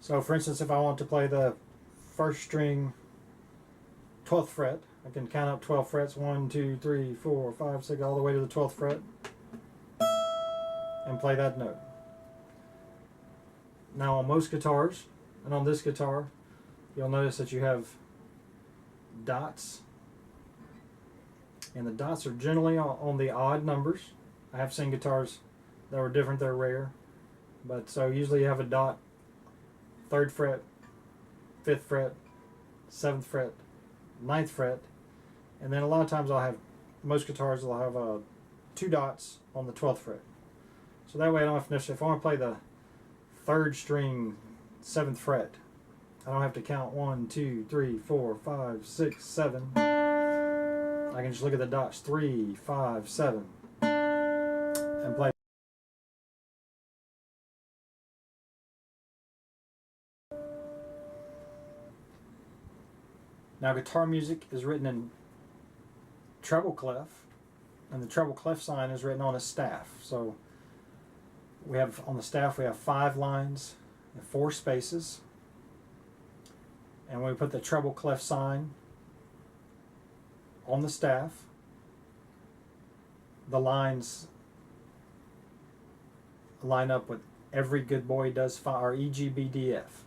So for instance, if I want to play the first string 12th fret, I can count up 12 frets, 1, 2, 3, 4, 5, 6, all the way to the 12th fret, and play that note. Now on most guitars, and on this guitar, you'll notice that you have dots, and the dots are generally on the odd numbers. I have seen guitars that were different, they're rare, but so usually you have a dot, 3rd fret, 5th fret, 7th fret, 9th fret, and then a lot of times most guitars will have 2 dots on the 12th fret. So that way I don't have to necessarily, if I want to play the 3rd string 7th fret, I don't have to count 1, 2, 3, 4, 5, 6, 7. I can just look at the dots, 3, 5, 7, and play. Now guitar music is written in treble clef, and the treble clef sign is written on a staff. So we have on the staff we have 5 lines and 4 spaces, and when we put the treble clef sign on the staff, the lines line up with Every Good Boy Does Fine, or EGBDF.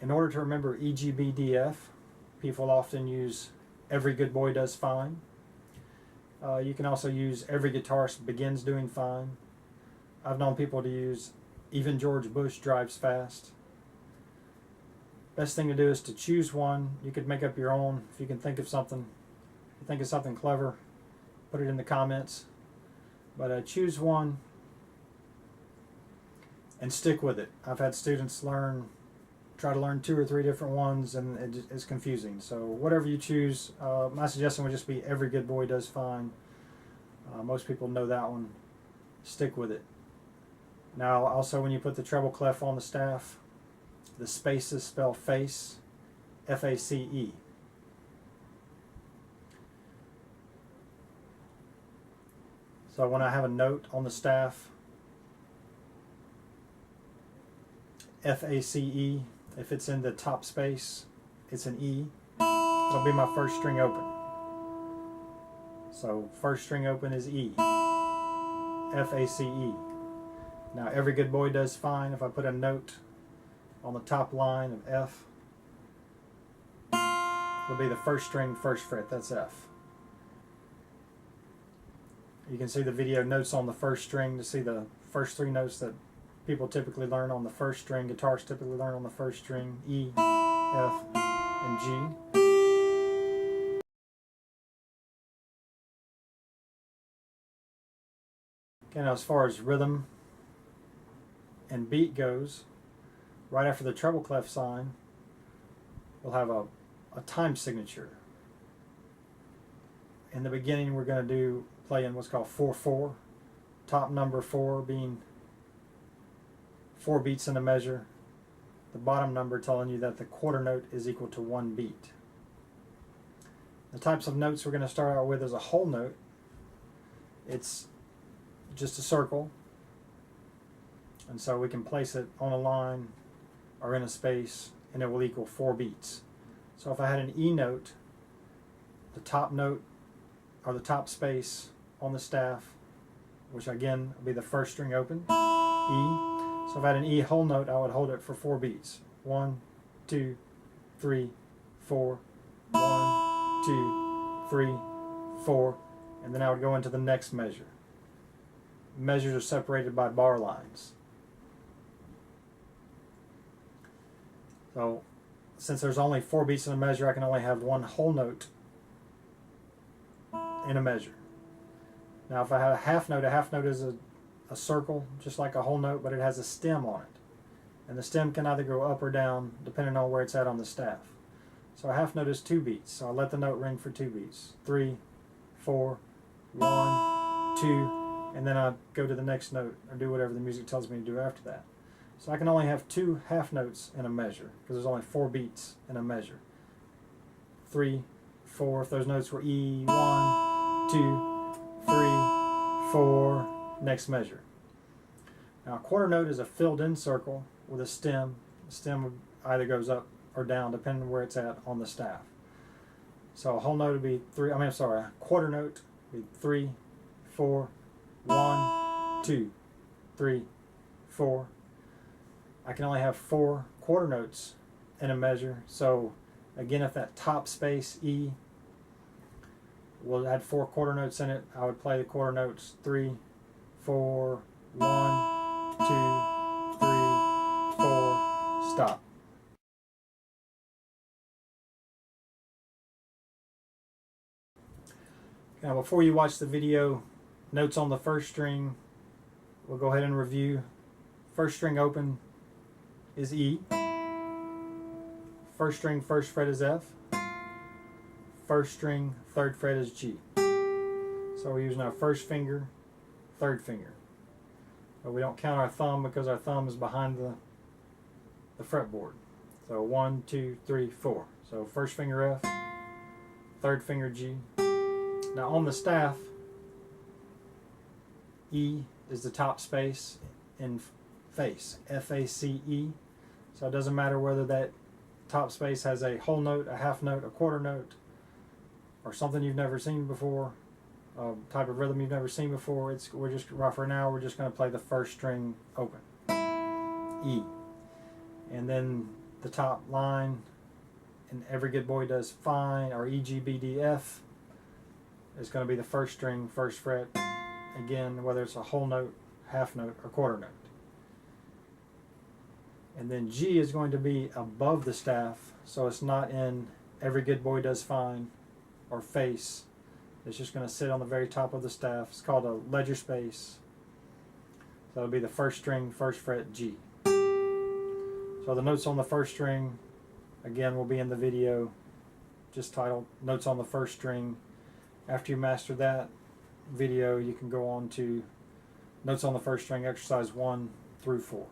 In order to remember EGBDF, people often use Every Good Boy Does Fine. You can also use Every Guitarist Begins Doing Fine. I've known people to use Even George Bush Drives Fast. Best thing to do is to choose one. You could make up your own if you can think of something. If you think of something clever, put it in the comments. But choose one and stick with it. I've had students try to learn 2 or 3 different ones, and it's confusing. So whatever you choose, my suggestion would just be Every Good Boy Does Fine. Most people know that one. Stick with it. Now also, when you put the treble clef on the staff, the spaces spell face, F-A-C-E. So when I have a note on the staff, F-A-C-E, if it's in the top space, it's an E. It'll be my first string open. So first string open is E, F-A-C-E. Now Every Good Boy Does Fine, if I put a note on the top line of F, it'll be the first string, 1st fret, that's F. You can see the video notes on the 1st string to see the first 3 notes that people typically learn on the 1st string, guitarists typically learn on the 1st string, E, F, and G. Okay, now as far as rhythm and beat goes, right after the treble clef sign, we'll have a time signature. In the beginning, we're going to play in what's called 4/4, top number 4 being 4 beats in a measure, the bottom number telling you that the quarter note is equal to 1 beat. The types of notes we're going to start out with is a whole note. It's just a circle, and so we can place it on a line or in a space, and it will equal 4 beats. So if I had an E note, the top note or the top space on the staff, which again will be the 1st string open, E. So if I had an E whole note, I would hold it for 4 beats. 1, 2, 3, 4, 1, 2, 3, 4, and then I would go into the next measure. Measures are separated by bar lines. So since there's only 4 beats in a measure, I can only have 1 whole note in a measure. Now if I have a half note is a circle, just like a whole note, but it has a stem on it. And the stem can either go up or down, depending on where it's at on the staff. So a half note is 2 beats, so I let the note ring for 2 beats. 3, 4, 1, 2, and then I go to the next note, or do whatever the music tells me to do after that. So I can only have 2 half notes in a measure, because there's only 4 beats in a measure. 3, 4, if those notes were E, 1, 2, 3, 4, next measure. Now a quarter note is a filled in circle, with a stem. The stem either goes up or down depending on where it's at on the staff. So a whole note would be a quarter note would be 3, 4, 1, 2, 3, 4. I can only have 4 quarter notes in a measure. So again, if that top space E will add 4 quarter notes in it, I would play the quarter notes 3, 4, 1, 2, 3, 4, stop. Now before you watch the video, notes on the first string, we'll go ahead and review. First string open is E. First string first fret is F. First string third fret is G. So we're using our first finger, third finger. But we don't count our thumb because our thumb is behind the fretboard. So 1, 2, 3, 4. So first finger F, third finger G. Now on the staff, E is the top space in face, F-A-C-E. So it doesn't matter whether that top space has a whole note, a half note, a quarter note, or something you've never seen before, a type of rhythm you've never seen before. For now we're just going to play the first string open, E, and then the top line, and Every Good Boy Does Fine, or E, G, B, D, F, is going to be the first string, first fret. Again, whether it's a whole note, half note, or quarter note. And then G is going to be above the staff, so it's not in Every Good Boy Does Fine or Face. It's just going to sit on the very top of the staff. It's called a ledger space. So it'll be the first string, first fret, G. So the notes on the first string, again, will be in the video, just titled Notes on the First String. After you master that video, you can go on to Notes on the First String, exercise 1 through 4.